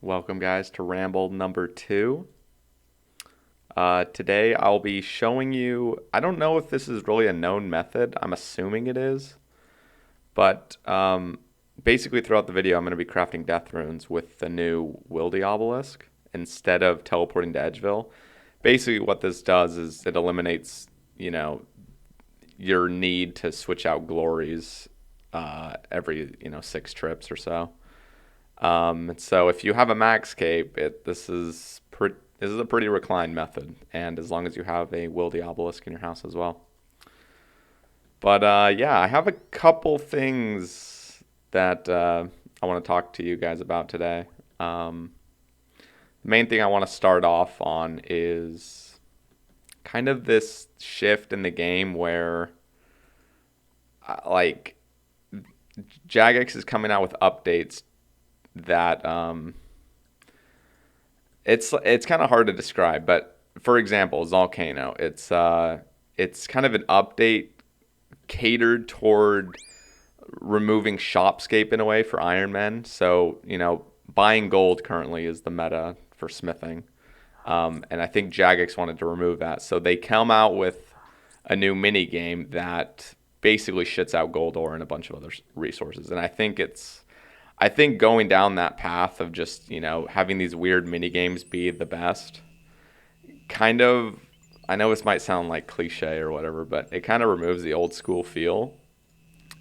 Welcome, guys, to Ramble number 2. Today I'll be showing you. I don't know if this is really a known method. I'm assuming it is. But basically, throughout the video, I'm going to be crafting death runes with the new Wildy obelisk instead of teleporting to Edgeville. Basically, what this does is it eliminates, you know, your need to switch out glories every, 6 trips or so. So if you have a maxscape, this is a pretty reclined method, and as long as you have a Wildy obelisk in your house as well. But yeah, I have a couple things that I want to talk to you guys about today. The main thing I want to start off on is kind of this shift in the game where, like, Jagex is coming out with updates that it's kind of hard to describe. But for example, Volcano, it's kind of an update catered toward removing shopscape in a way for Iron Men. So buying gold currently is the meta for smithing, and I think Jagex wanted to remove that. So they come out with a new mini game that basically shits out gold ore and a bunch of other resources, and I think going down that path of just, having these weird mini games be the best, kind of, I know this might sound like cliche or whatever, but it kind of removes the old school feel.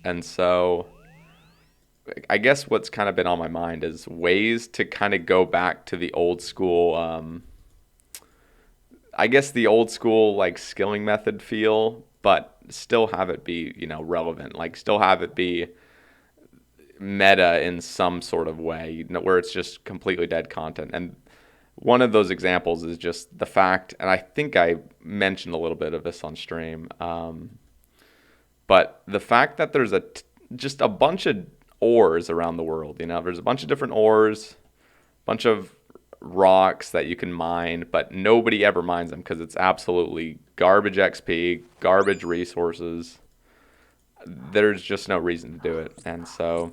And so I guess what's kind of been on my mind is ways to kind of go back to the old school, I guess the old school like skilling method feel, but still have it be, relevant, like still have it be meta in some sort of way, where it's just completely dead content. And one of those examples is just the fact, and I think I mentioned a little bit of this on stream, but the fact that there's just a bunch of ores around the world. There's a bunch of different ores, bunch of rocks that you can mine, but nobody ever mines them because it's absolutely garbage XP, garbage resources. There's just no reason to do it. And so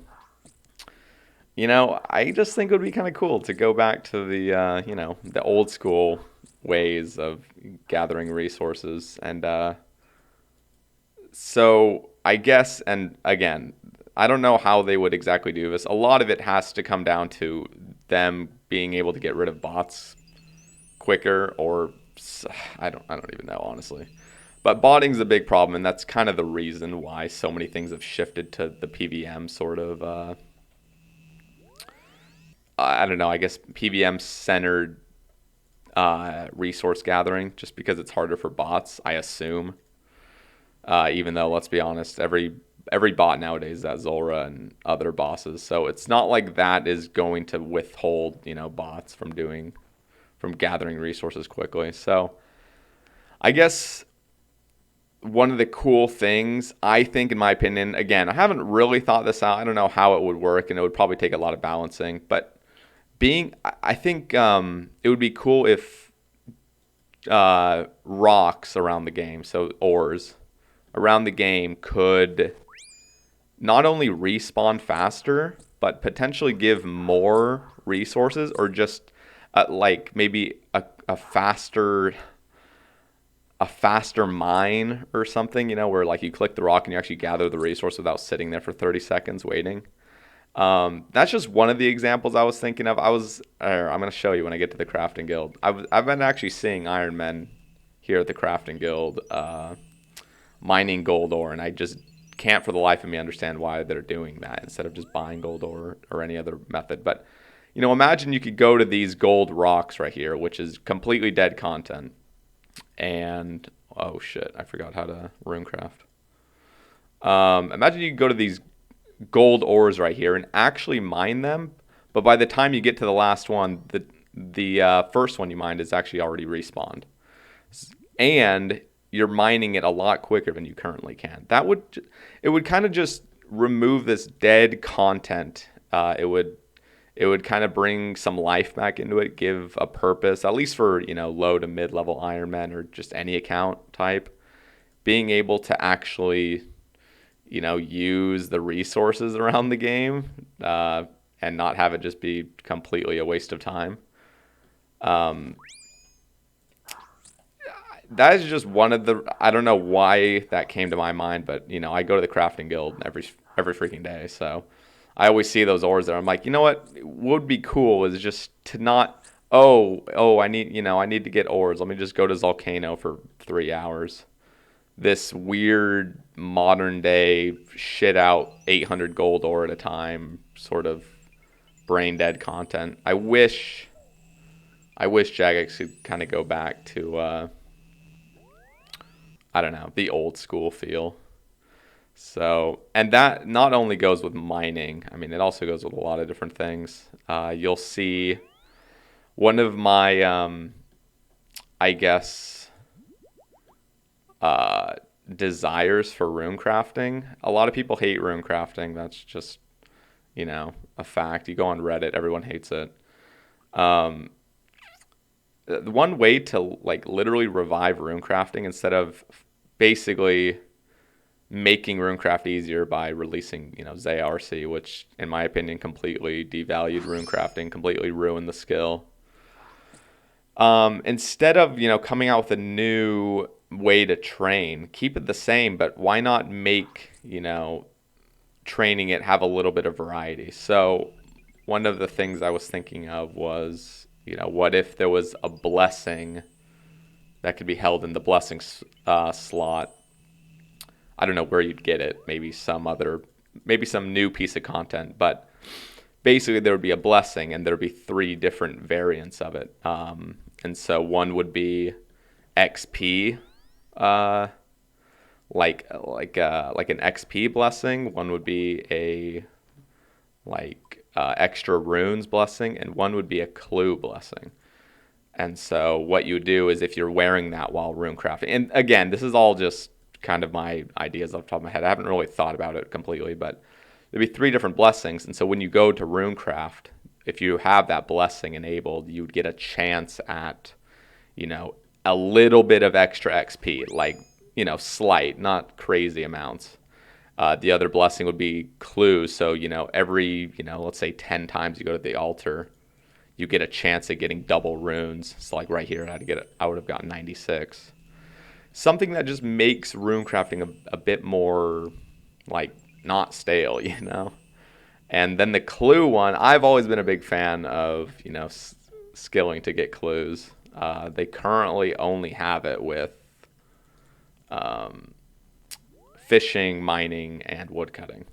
I just think it would be kind of cool to go back to the old school ways of gathering resources. And so I guess, and again, I don't know how they would exactly do this. A lot of it has to come down to them being able to get rid of bots quicker, or I don't even know, honestly. But botting is a big problem, and that's kind of the reason why so many things have shifted to the PVM sort of. I don't know, I guess PVM centered resource gathering, just because it's harder for bots, I assume. Even though, let's be honest, every bot nowadays has Zulrah and other bosses, so it's not like that is going to withhold bots from gathering resources quickly. So I guess one of the cool things, I think, in my opinion, again, I haven't really thought this out. I don't know how it would work, and it would probably take a lot of balancing, but I think it would be cool if rocks around the game, so ores around the game, could not only respawn faster, but potentially give more resources, or just like maybe a faster mine or something, where like you click the rock and you actually gather the resource without sitting there for 30 seconds waiting. That's just one of the examples I was thinking of. I'm going to show you when I get to the crafting guild. I've been actually seeing Iron Men here at the crafting guild mining gold ore, and I just can't for the life of me understand why they're doing that instead of just buying gold ore or any other method. But imagine you could go to these gold rocks right here, which is completely dead content, and oh shit, I forgot how to runecraft. Imagine you could go to these gold ores right here and actually mine them, but by the time you get to the last one, the first one you mined is actually already respawned, and you're mining it a lot quicker than you currently can. It would kind of just remove this dead content. It would kind of bring some life back into it, give a purpose, at least for low to mid level Iron Man or just any account type, being able to actually use the resources around the game, and not have it just be completely a waste of time. Um, that is just one of the. I don't know why that came to my mind, but I go to the crafting guild every freaking day, so I always see those ores there. I'm like, you know what would be cool is just to not. Oh, I need to get ores. Let me just go to Volcano for 3 hours. This weird modern day shit out 800 gold ore at a time sort of brain dead content. I wish Jagex could kind of go back to I don't know, the old school feel. So, and that not only goes with mining, I mean, it also goes with a lot of different things. You'll see one of my, I guess, uh, desires for rune crafting. A lot of people hate rune crafting. That's just, a fact. You go on Reddit, everyone hates it. Um, the one way to like literally revive rune crafting instead of basically making runecraft easier by releasing, ZRC, which in my opinion completely devalued runecrafting, completely ruined the skill. Instead of, coming out with a new way to train, keep it the same, but why not make, training it have a little bit of variety? So one of the things I was thinking of was, what if there was a blessing that could be held in the blessing slot? I don't know where you'd get it. Maybe some new piece of content, but basically there would be a blessing, and there would be three different variants of it. And so one would be XP, uh, like an XP blessing. One would be a extra runes blessing, and one would be a clue blessing. And so what you do is if you're wearing that while rune crafting, and again, this is all just kind of my ideas off the top of my head. I haven't really thought about it completely, but there'd be three different blessings. And so when you go to runecraft, if you have that blessing enabled, you'd get a chance at, a little bit of extra XP, like, slight, not crazy amounts. The other blessing would be clues. So, every, let's say 10 times you go to the altar, you get a chance at getting double runes. So like right here, I would have gotten 96. Something that just makes rune crafting a bit more like not stale, And then the clue one, I've always been a big fan of, skilling to get clues. They currently only have it with um, fishing, mining, and woodcutting.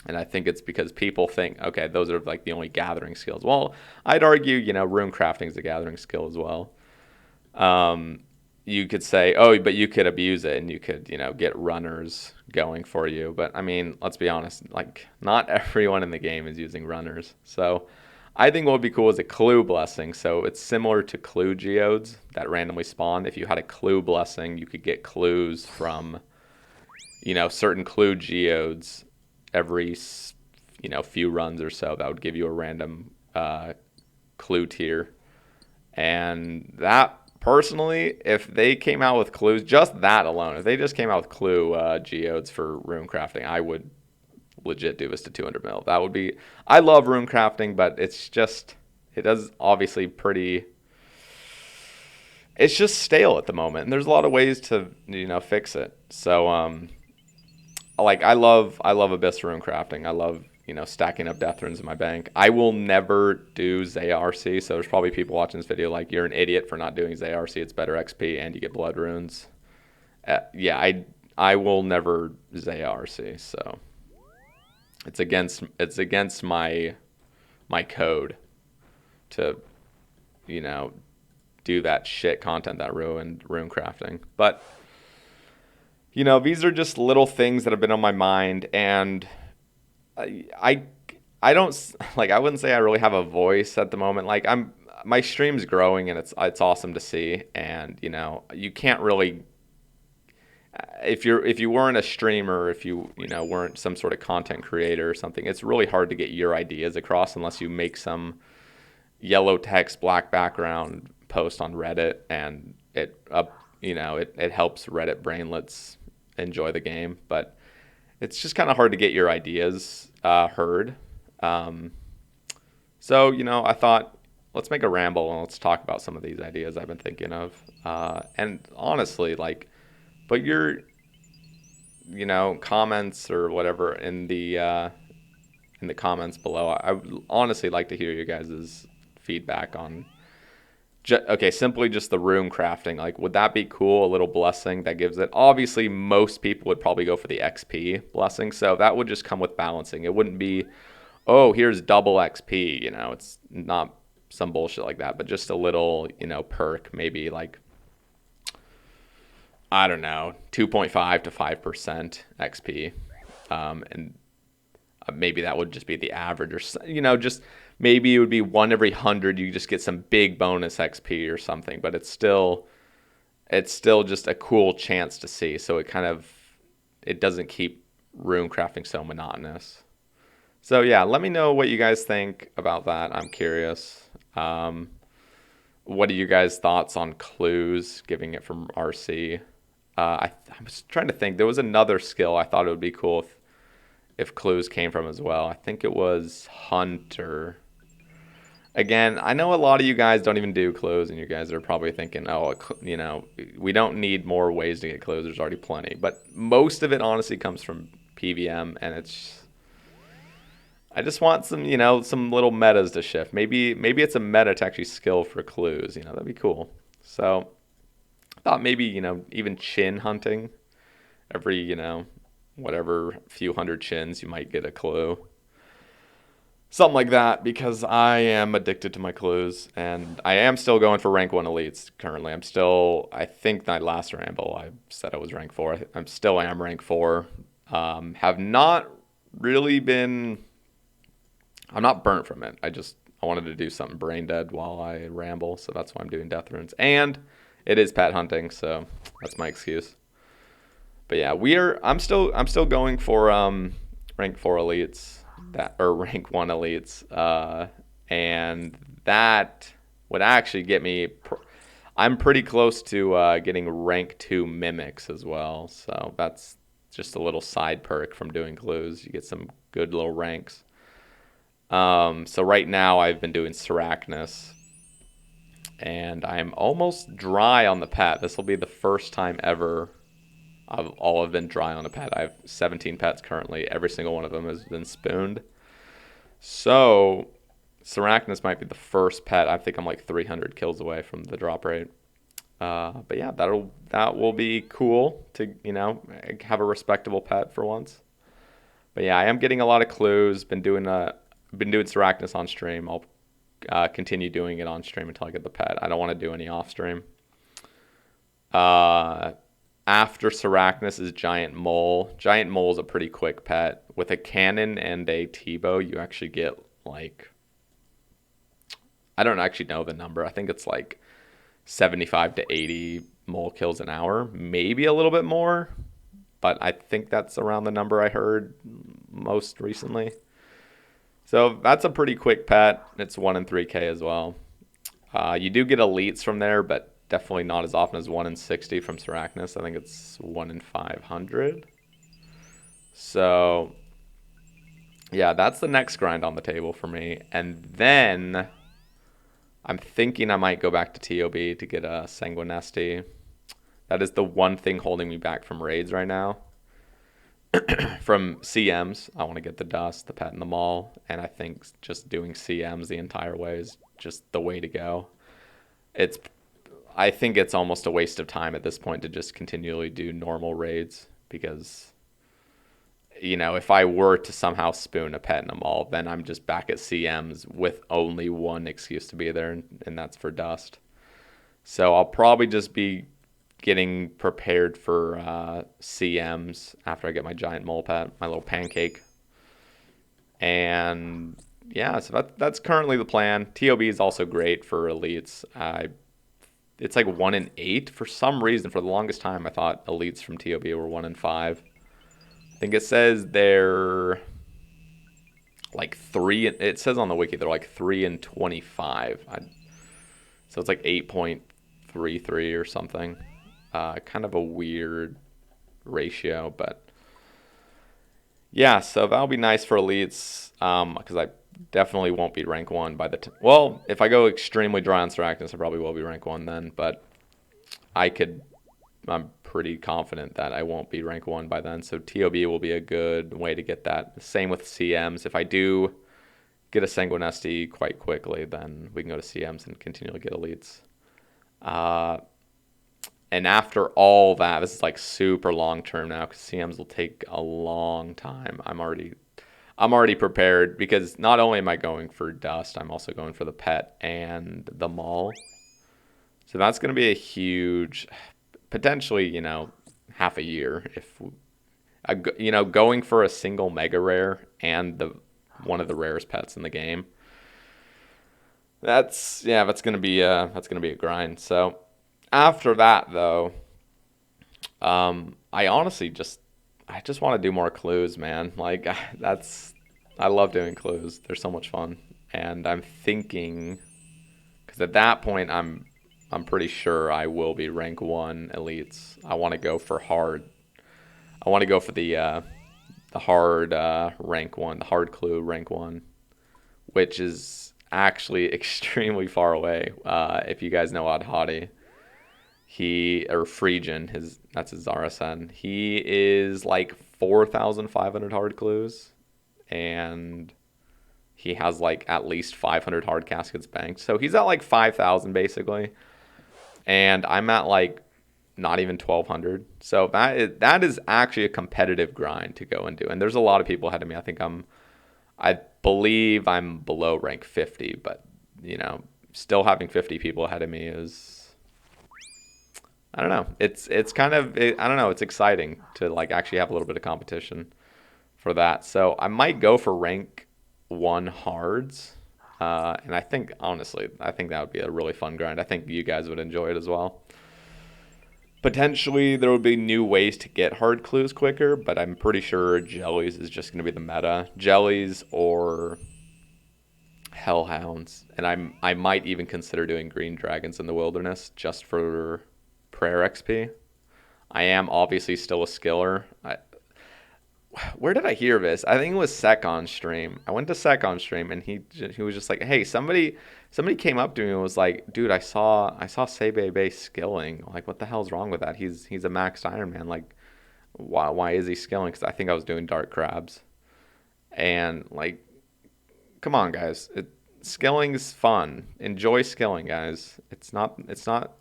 And I think it's because people think, okay, those are like the only gathering skills. Well, I'd argue, rune crafting is a gathering skill as well. You could say, oh, but you could abuse it and you could, get runners going for you. But I mean, let's be honest, like not everyone in the game is using runners. So I think what would be cool is a clue blessing. So it's similar to clue geodes that randomly spawn. If you had a clue blessing, you could get clues from, certain clue geodes every, few runs or so. That would give you a random clue tier. And that, personally, if they came out with clues, just that alone, if they just came out with clue geodes for rune crafting, I would legit do this to 200 mil. That would be. I love rune crafting, but it does obviously pretty. It's just stale at the moment, and there's a lot of ways to fix it. So I love Abyss rune crafting. I love stacking up death runes in my bank. I will never do ZRC, so there's probably people watching this video like, you're an idiot for not doing ZRC. It's better XP and you get blood runes. Yeah, I will never ZRC, so it's against my code to do that shit content that ruined rune crafting. But these are just little things that have been on my mind, and I I don't like, I wouldn't say I really have a voice at the moment. Like, my stream's growing and it's awesome to see, and you can't really, if you weren't a streamer, if you weren't some sort of content creator or something, it's really hard to get your ideas across unless you make some yellow text black background post on Reddit, and it helps Reddit brainlets enjoy the game. But it's just kind of hard to get your ideas heard. So, I thought let's make a ramble and let's talk about some of these ideas I've been thinking of. And honestly, like, put your, comments or whatever in the comments below. I would honestly like to hear you guys' feedback on. Okay, simply just the room crafting. Like, would that be cool? A little blessing that gives it. Obviously, most people would probably go for the XP blessing, so that would just come with balancing. It wouldn't be, oh, here's double XP. It's not some bullshit like that, but just a little, perk, maybe like, I don't know, 2.5 to 5% XP, and maybe that would just be the average, or just maybe it would be one every 100. You just get some big bonus XP or something, but it's still just a cool chance to see. So it doesn't keep rune crafting so monotonous. So yeah, let me know what you guys think about that. I'm curious. What are you guys' thoughts on clues? Giving it from RC. I was trying to think. There was another skill I thought it would be cool if clues came from as well. I think it was Hunter. Again, I know a lot of you guys don't even do clues, and you guys are probably thinking, oh, we don't need more ways to get clues. There's already plenty. But most of it honestly comes from PVM, and I just want some little metas to shift. Maybe it's a meta to actually skill for clues. That'd be cool. So I thought maybe even chin hunting. Every whatever few hundred chins, you might get a clue. Something like that, because I am addicted to my clues, and I am still going for rank 1 elites currently. I think that last ramble I said I was rank 4. I'm still am rank 4. Have not really been, I'm not burnt from it. I wanted to do something brain dead while I ramble, so that's why I'm doing death runes. And it is pet hunting, so that's my excuse. But yeah, I'm still going for rank 4 elites. Or rank 1 elites, and that would actually get me. I'm pretty close to getting rank 2 mimics as well, so that's just a little side perk from doing clues. You get some good little ranks. So right now I've been doing Seracnus, and I'm almost dry on the pet. This will be the first time ever I've been dry on a pet. I have 17 pets currently. Every single one of them has been spooned. So Seracnus might be the first pet. I think I'm like 300 kills away from the drop rate. But yeah, that will be cool to have a respectable pet for once. But yeah, I am getting a lot of clues. Been doing Seracnus on stream. I'll continue doing it on stream until I get the pet. I don't want to do any off stream. After Seracnus is Giant Mole. Giant Mole is a pretty quick pet. With a cannon and a T-bow, you actually get like, I don't actually know the number. I think it's like 75 to 80 mole kills an hour. Maybe a little bit more. But I think that's around the number I heard most recently. So that's a pretty quick pet. It's 1 in 3K as well. You do get elites from there, but definitely not as often as 1 in 60 from Seracnus. I think it's 1 in 500. So, yeah, that's the next grind on the table for me. And then I'm thinking I might go back to TOB to get a Sanguinesti. That is the one thing holding me back from raids right now. From CMs, I want to get the dust, the pet in the mall, and I think just doing CMs the entire way is just the way to go. I think it's almost a waste of time at this point to just continually do normal raids, because if I were to somehow spoon a pet in a mall, then I'm just back at CMs with only one excuse to be there, and that's for dust. So I'll probably just be getting prepared for CMs after I get my giant mole pet, my little pancake. And yeah, so that's currently the plan. TOB is also great for elites. It's like 1 in 8 for some reason. For the longest time, I thought elites from TOB were 1 in 5. I think it says they're like 3. It says on the wiki they're like 3 in 25. So it's like 8.33 or something. Kind of a weird ratio, but yeah. So that'll be nice for elites, because definitely won't be rank 1 by the well, if I go extremely dry on Saracnus, I probably will be rank 1 then, but I could I'm pretty confident that I won't be rank 1 by then. So TOB will be a good way to get that. Same with CMs. If I do get a Sanguinesti quite quickly, then we can go to CMs and continually get elites. Uh, and after all that, this is like super long term now because CMs will take a long time. I'm already prepared because not only am I going for dust, I'm also going for the pet and the mall. So that's going to be a huge, potentially, half a year if going for a single mega rare and the one of the rarest pets in the game. That's gonna be a grind. So after that though, I honestly I just want to do more clues, man. Like that's I love doing clues. They're so much fun, and I'm thinking because at that point I'm pretty sure I will be rank 1 elites. I want to go for hard. I want to go for the hard rank 1, the hard clue rank 1, which is actually extremely far away. If you guys know Adhadi, he or Phrygian, that's his RSN. He is like 4,500 hard clues, and he has like at least 500 hard caskets banked. So he's at like 5,000 basically, and I'm at like not even 1,200. So that is actually a competitive grind to go and do. And there's a lot of people ahead of me. I believe I'm below rank 50, but still having 50 people ahead of me is I don't know. It's kind of I don't know. It's exciting to like actually have a little bit of competition for that. So I might go for rank 1 hards. And I think honestly, I think that would be a really fun grind. I think you guys would enjoy it as well. Potentially, there would be new ways to get hard clues quicker, but I'm pretty sure jellies is just going to be the meta. Jellies or hellhounds, and I might even consider doing green dragons in the wilderness just for prayer XP. I am obviously still a skiller. Where did I hear this? I think it was Sec on stream. I went to Sec on stream, and he was just like, "Hey, somebody came up to me and was like, dude, I saw Sebebe skilling. Like, what the hell's wrong with that? He's a maxed Iron Man. Like, why is he skilling? Because I think I was doing dark crabs, and like, come on, guys, skilling's fun. Enjoy skilling, guys. It's not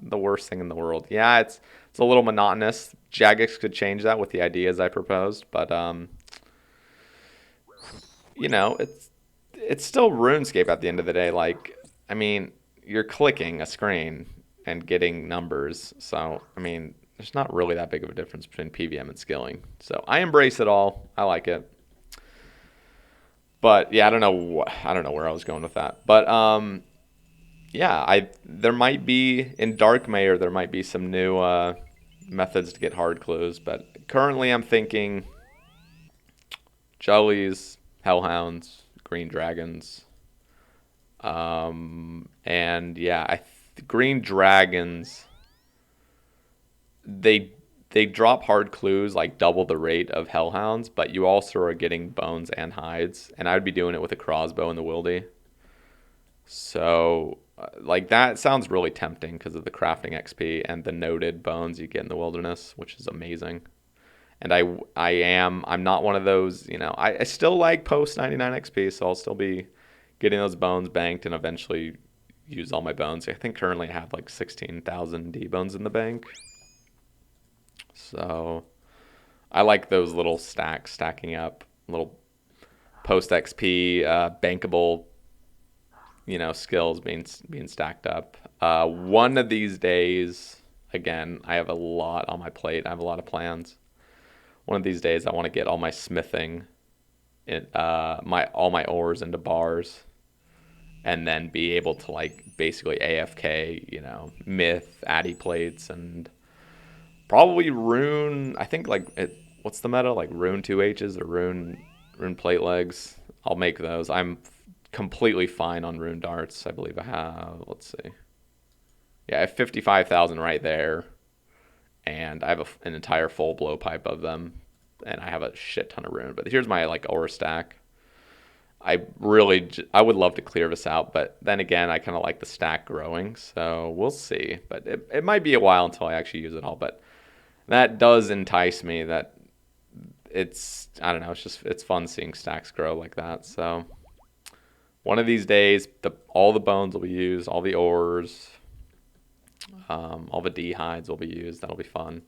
the worst thing in the world. Yeah, it's a little monotonous. Jagex could change that with the ideas I proposed, but it's still RuneScape at the end of the day. Like, I mean, you're clicking a screen and getting numbers. So, I mean, there's not really that big of a difference between PVM and skilling. So, I embrace it all. I like it. But yeah, I don't know where I was going with that. But yeah, I there might be in Dark Mayor there might be some new methods to get hard clues, but currently I'm thinking Jellies, Hellhounds, Green Dragons. And yeah, Green Dragons they they drop hard clues like double the rate of Hellhounds, but you also are getting bones and hides, and I would be doing it with a crossbow in the wildy. So like that sounds really tempting because of the crafting XP and the noted bones you get in the wilderness, which is amazing. And I'm not one of those, I still like post 99 XP, so I'll still be getting those bones banked and eventually use all my bones. I think currently I have like 16,000 D bones in the bank. So I like those little stacking up, little post XP bankable, skills being stacked up. One of these days, again, I have a lot on my plate. I have a lot of plans. One of these days, I want to get all my smithing, all my ores into bars, and then be able to like basically AFK, myth, addy plates, and probably rune. I think what's the meta? Like rune 2H's or rune plate legs. I'll make those. I'm completely fine on rune darts. I believe I have. Let's see. Yeah, I have 55,000 right there, and I have an entire full blowpipe of them, and I have a shit ton of rune. But here's my like ore stack. I would love to clear this out, but then again, I kind of like the stack growing, so we'll see. But it might be a while until I actually use it all. But that does entice me. That I don't know. It's fun seeing stacks grow like that. So one of these days, all the bones will be used, all the ores, all the D hides will be used. That'll be fun.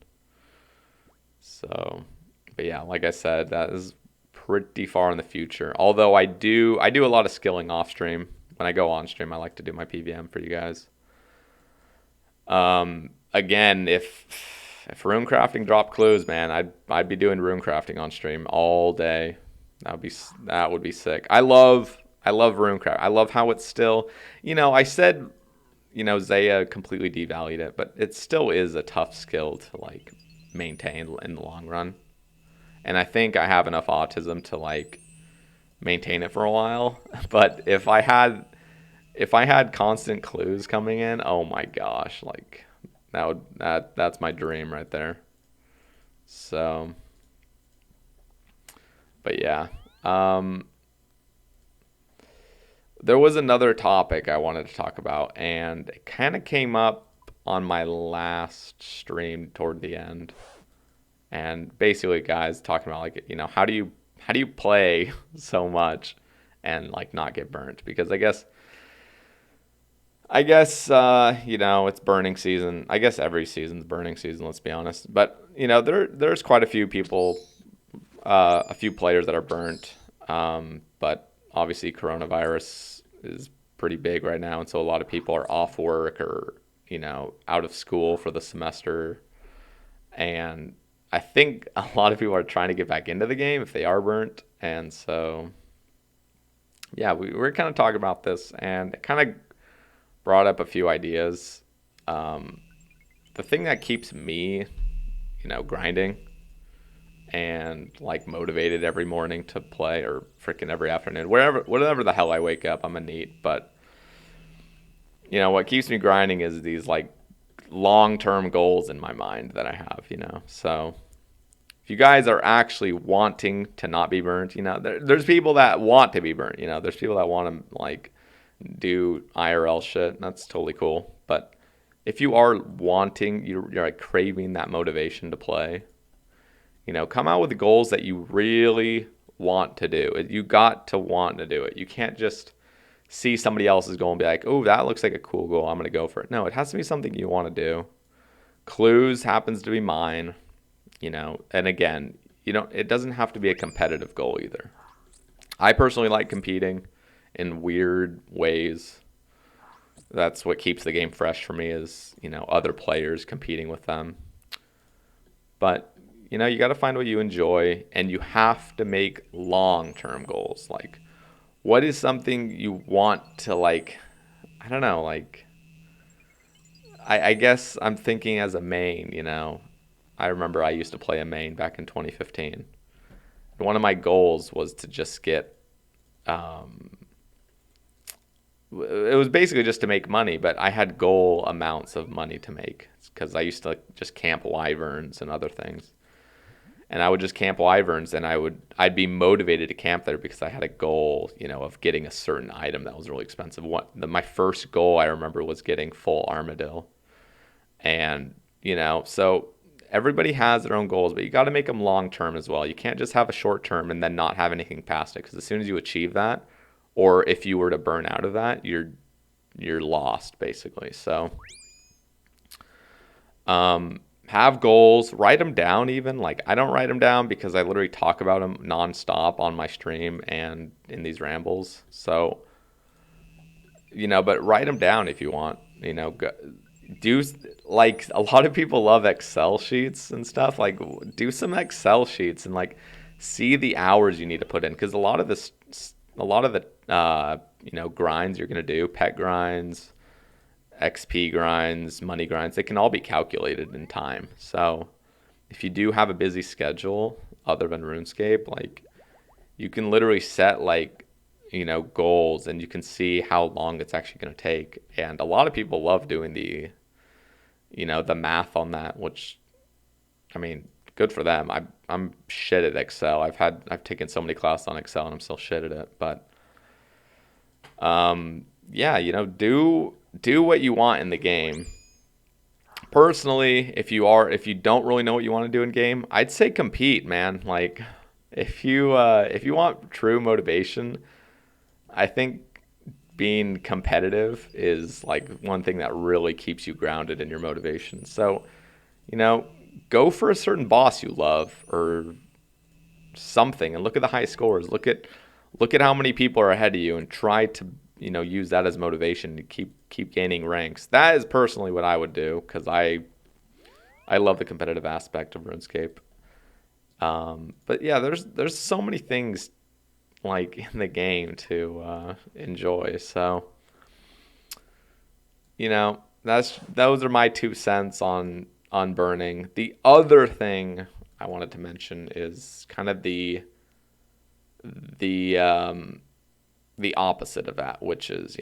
So, but yeah, like I said, that is pretty far in the future. Although I do a lot of skilling off stream. When I go on stream, I like to do my PVM for you guys. Again, if rune crafting dropped clues, man, I'd be doing rune crafting on stream all day. That would be sick. I love rune craft. I love how it's still, I said, Zaya completely devalued it, but it still is a tough skill to like maintain in the long run. And I think I have enough autism to like maintain it for a while. But if I had constant clues coming in, oh my gosh, like that's my dream right there. So, but yeah. Um there was another topic I wanted to talk about, and it kind of came up on my last stream toward the end. And basically, guys talking about like, how do you play so much and like not get burnt? Because I guess it's burning season. I guess every season's burning season. Let's be honest. But there's quite a few people, a few players that are burnt. But obviously, coronavirus is pretty big right now, and so a lot of people are off work or out of school for the semester. And I think a lot of people are trying to get back into the game if they are burnt. And so, yeah, we were kind of talking about this, and it kind of brought up a few ideas. Um, the thing that keeps me, grinding and like motivated every morning to play or freaking every afternoon, whatever the hell I wake up, I'm a neat. But what keeps me grinding is these like long-term goals in my mind that I have. So if you guys are actually wanting to not be burnt, there's people that want to be burnt. There's people that want to like do IRL shit. That's totally cool. But if you are wanting, you're like craving that motivation to play, come out with the goals that you really want to do. You got to want to do it. You can't just see somebody else's goal and be like, oh, that looks like a cool goal, I'm going to go for it. No, it has to be something you want to do. Clues happens to be mine, and again, it doesn't have to be a competitive goal either. I personally like competing in weird ways. That's what keeps the game fresh for me is, other players competing with them. But, you got to find what you enjoy, and you have to make long-term goals. Like, what is something you want to like, I don't know, like, I guess I'm thinking as a main. I remember I used to play a main back in 2015. One of my goals was to just get, um, it was basically just to make money, but I had goal amounts of money to make because I used to like, just camp wyverns and other things. And I would just camp wyverns, and I'd be motivated to camp there because I had a goal, of getting a certain item that was really expensive. My first goal I remember was getting full armadillo, and so everybody has their own goals, but you got to make them long term as well. You can't just have a short term and then not have anything past it, because as soon as you achieve that, or if you were to burn out of that, you're lost basically. So have goals, write them down even. Like, I don't write them down because I literally talk about them nonstop on my stream and in these rambles. So, but write them down if you want. Do like a lot of people love Excel sheets and stuff. Like, do some Excel sheets and like see the hours you need to put in, because a lot of the grinds you're gonna do, pet grinds, XP grinds, money grinds, they can all be calculated in time. So if you do have a busy schedule other than RuneScape, like you can literally set like, goals, and you can see how long it's actually going to take. And a lot of people love doing the math on that, which, I mean, good for them. I'm shit at Excel. I've taken so many classes on Excel and I'm still shit at it, but Yeah, do what you want in the game. Personally, if you don't really know what you want to do in game, I'd say compete, man. Like if you want true motivation, I think being competitive is like one thing that really keeps you grounded in your motivation. So, you know, go for a certain boss you love or something and look at the high scores. Look at how many people are ahead of you and try to, use that as motivation to keep gaining ranks. That is personally what I would do because I love the competitive aspect of RuneScape. But yeah, there's so many things like in the game to enjoy. So those are my 2 cents on burning. The other thing I wanted to mention is kind of the the opposite of that, which is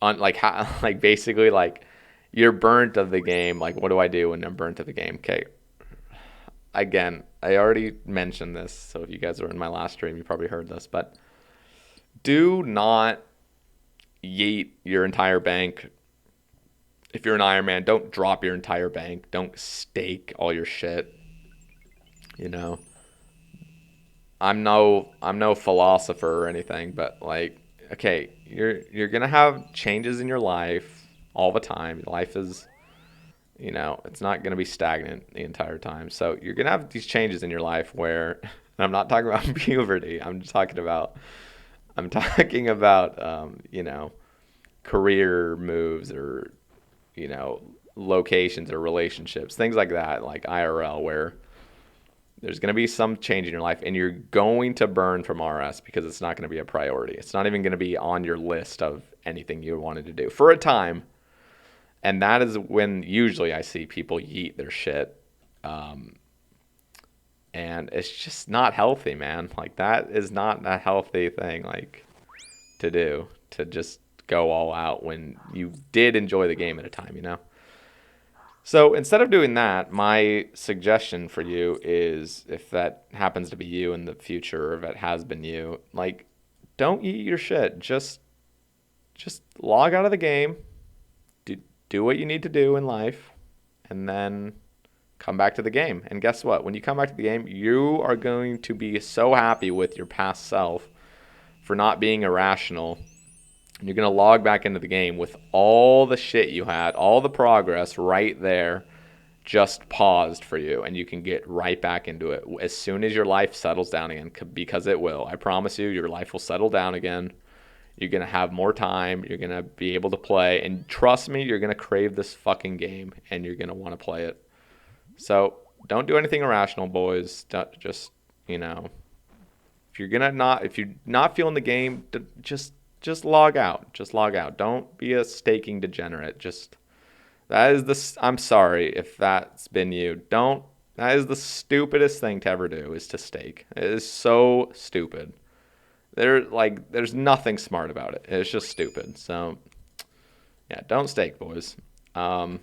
like how, like basically like you're burnt of the game. Like what do I do when I'm burnt of the game? Okay, again, I already mentioned this, so if you guys were in my last stream, you probably heard this, but do not yeet your entire bank. If you're an Iron Man, don't drop your entire bank. Don't stake all your shit. You know, I'm no philosopher or anything, but like, okay, you're gonna have changes in your life all the time. Life is, it's not gonna be stagnant the entire time. So you're gonna have these changes in your life where, and I'm not talking about puberty. I'm talking about career moves or you know locations or relationships, things like that, like IRL, where there's going to be some change in your life and you're going to burn from RS because it's not going to be a priority. It's not even going to be on your list of anything you wanted to do for a time. And that is when usually I see people yeet their shit. Um, and it's just not healthy, man. Like that is not a healthy thing like to do, to just go all out when you did enjoy the game at a time. So instead of doing that, my suggestion for you is if that happens to be you in the future, or if it has been you, like don't eat your shit. Just log out of the game, do what you need to do in life, and then come back to the game. And guess what? When you come back to the game, you are going to be so happy with your past self for not being irrational. You're going to log back into the game with all the shit you had, all the progress right there, just paused for you, and you can get right back into it as soon as your life settles down again, because it will. I promise you, your life will settle down again. You're going to have more time. You're going to be able to play. And trust me, you're going to crave this fucking game, and you're going to want to play it. So don't do anything irrational, boys. Just, if you're not feeling the game, just log out. Just log out. Don't be a staking degenerate. I'm sorry if that's been you. That is the stupidest thing to ever do, is to stake. It is so stupid. There's nothing smart about it. It's just stupid. So, yeah, don't stake, boys. The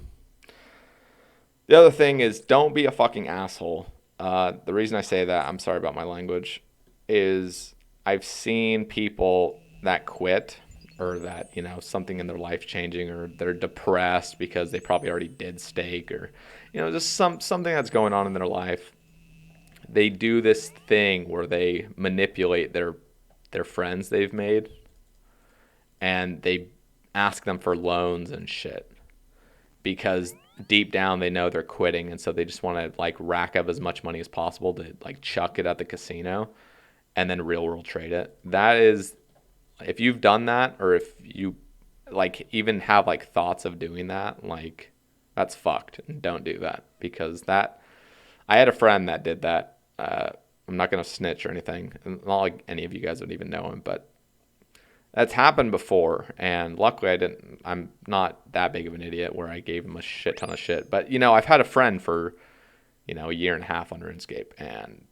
other thing is don't be a fucking asshole. The reason I say that, I'm sorry about my language, is I've seen people that quit, or that something in their life changing, or they're depressed because they probably already did stake, or just something that's going on in their life. They do this thing where they manipulate their friends they've made, and they ask them for loans and shit because deep down they know they're quitting, and so they just want to like rack up as much money as possible to like chuck it at the casino and then real world trade it. That is, if you've done that, or if you like even have like thoughts of doing that, like that's fucked, and don't do that, because that I had a friend that did that. I'm not gonna snitch or anything. Not like any of you guys would even know him, but that's happened before, and luckily I didn't. I'm not that big of an idiot where I gave him a shit ton of shit. But I've had a friend for a year and a half on RuneScape, and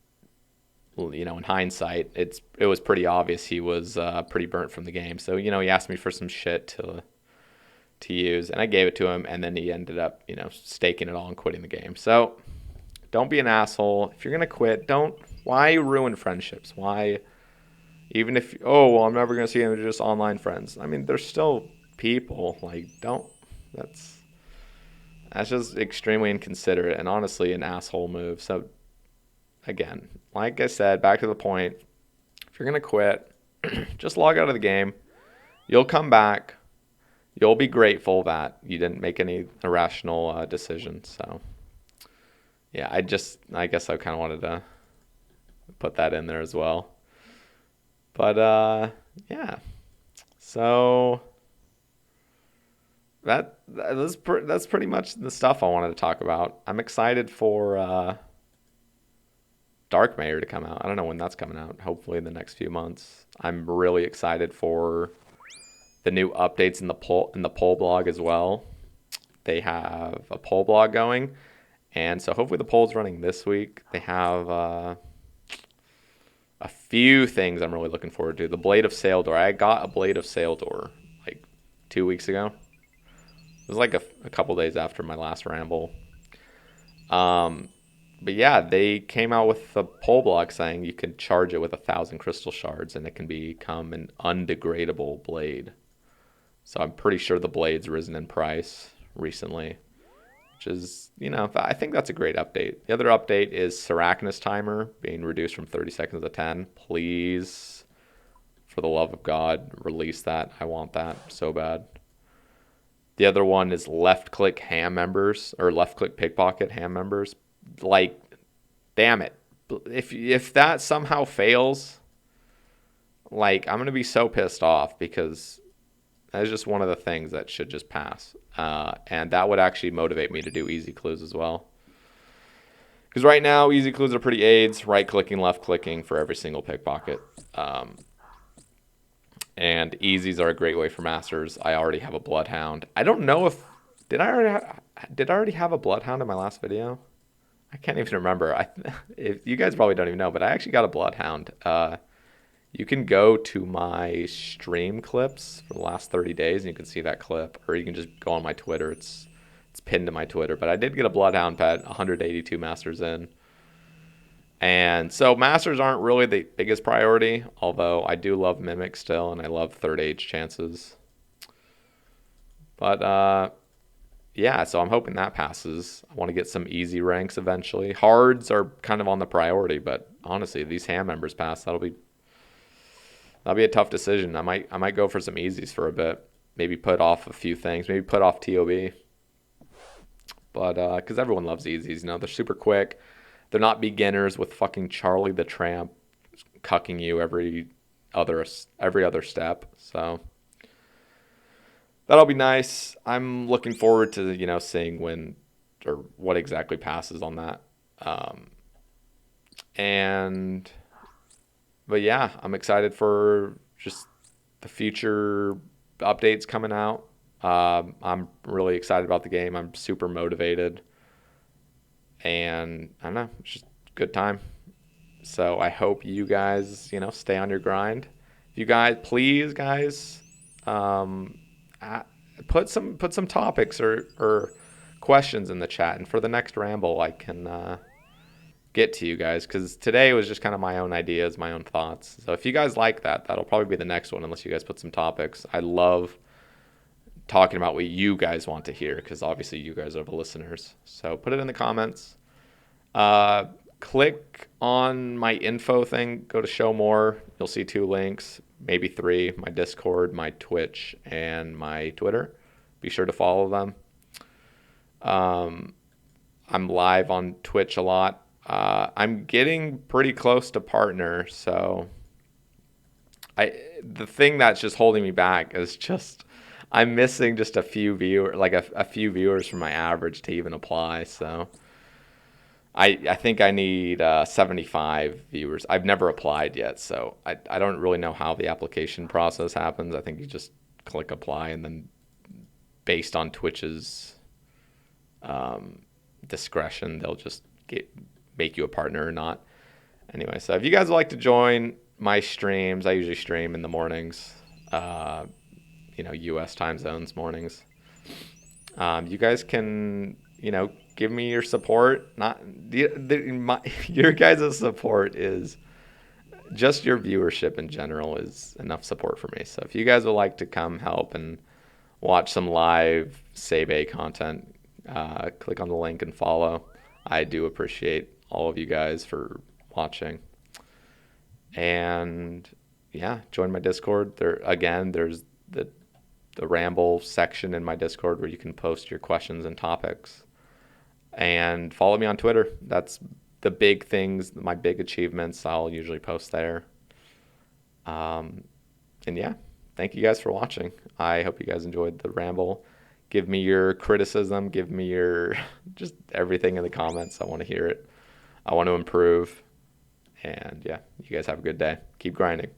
in hindsight, it was pretty obvious he was pretty burnt from the game. So he asked me for some shit to use, and I gave it to him, and then he ended up staking it all and quitting the game. So don't be an asshole. If you're gonna quit, don't. Why ruin friendships? Why Even if, oh, well, I'm never going to see them, they're just online friends. I mean, they're still people. Like, don't, that's, that's just extremely inconsiderate and honestly an asshole move. So, again, like I said, back to the point, if you're going to quit, just log out of the game. You'll come back. You'll be grateful that you didn't make any irrational decisions. So, yeah, I guess I kind of wanted to put that in there as well. But, yeah. So that's pretty much the stuff I wanted to talk about. I'm excited for Dark Mayor to come out. I don't know when that's coming out. Hopefully in the next few months. I'm really excited for the new updates in the poll blog as well. They have a poll blog going, and so hopefully the poll's running this week. They have a few things I'm really looking forward to. The Blade of Saildor. I got a Blade of Saildor like 2 weeks ago. It was like a couple days after my last ramble. But yeah, they came out with a poll block saying you can charge it with 1,000 crystal shards and it can become an undegradable blade. So I'm pretty sure the blade's risen in price recently, which is, I think that's a great update. The other update is Sarachnis timer being reduced from 30 seconds to 10. Please, for the love of God, release that. I want that so bad. The other one is left click ham members or left click pickpocket ham members. Like, damn it. If that somehow fails, like, I'm going to be so pissed off because that's just one of the things that should just pass. And that would actually motivate me to do easy clues as well. Because right now, easy clues are pretty aids, right-clicking, left-clicking for every single pickpocket. And easies are a great way for masters. I already have a Bloodhound. I don't know if... Did I already have a Bloodhound in my last video? I can't even remember. If you guys probably don't even know, but I actually got a Bloodhound. You can go to my stream clips for the last 30 days, and you can see that clip. Or you can just go on my Twitter. It's pinned to my Twitter. But I did get a Bloodhound pet, 182 masters in. And so masters aren't really the biggest priority, although I do love Mimic still, and I love third age chances. But, yeah, so I'm hoping that passes. I want to get some easy ranks eventually. Hards are kind of on the priority, but honestly, if these ham members pass, that'll be a tough decision. I might go for some easies for a bit. Maybe put off a few things. Maybe put off TOB. But because everyone loves easies, they're super quick. They're not beginners with fucking Charlie the Tramp cucking you every other step. So that'll be nice. I'm looking forward to seeing when or what exactly passes on that. But yeah, I'm excited for just the future updates coming out. I'm really excited about the game. I'm super motivated. And I don't know, it's just a good time. So I hope you guys, stay on your grind. If you guys, please, guys, put some topics or questions in the chat, and for the next ramble, I can get to you guys, because today was just kind of my own ideas, my own thoughts. So if you guys like that, that'll probably be the next one, unless you guys put some topics. I love talking about what you guys want to hear, because obviously you guys are the listeners. So put it in the comments. Click on my info thing, go to show more. You'll see 2 links, maybe 3, my Discord, my Twitch, and my Twitter. Be sure to follow them. I'm live on Twitch a lot. I'm getting pretty close to partner, so the thing that's just holding me back is just I'm missing just a few viewers from my average to even apply. So I think I need 75 viewers. I've never applied yet, so I don't really know how the application process happens. I think you just click apply, and then based on Twitch's discretion, they'll just make you a partner or not. Anyway, so if you guys would like to join my streams, I usually stream in the mornings, U.S. time zones mornings. You guys can, give me your support. Not your guys' support is just your viewership in general is enough support for me. So if you guys would like to come help and watch some live Save A content, click on the link and follow. I do appreciate all of you guys for watching. And yeah, join my Discord. There again, there's the ramble section in my Discord where you can post your questions and topics. And follow me on Twitter. That's the big things, my big achievements. I'll usually post there. Um, and yeah, thank you guys for watching. I hope you guys enjoyed the ramble. Give me your criticism. Give me your just everything in the comments. I want to hear it. I want to improve. And yeah, you guys have a good day. Keep grinding.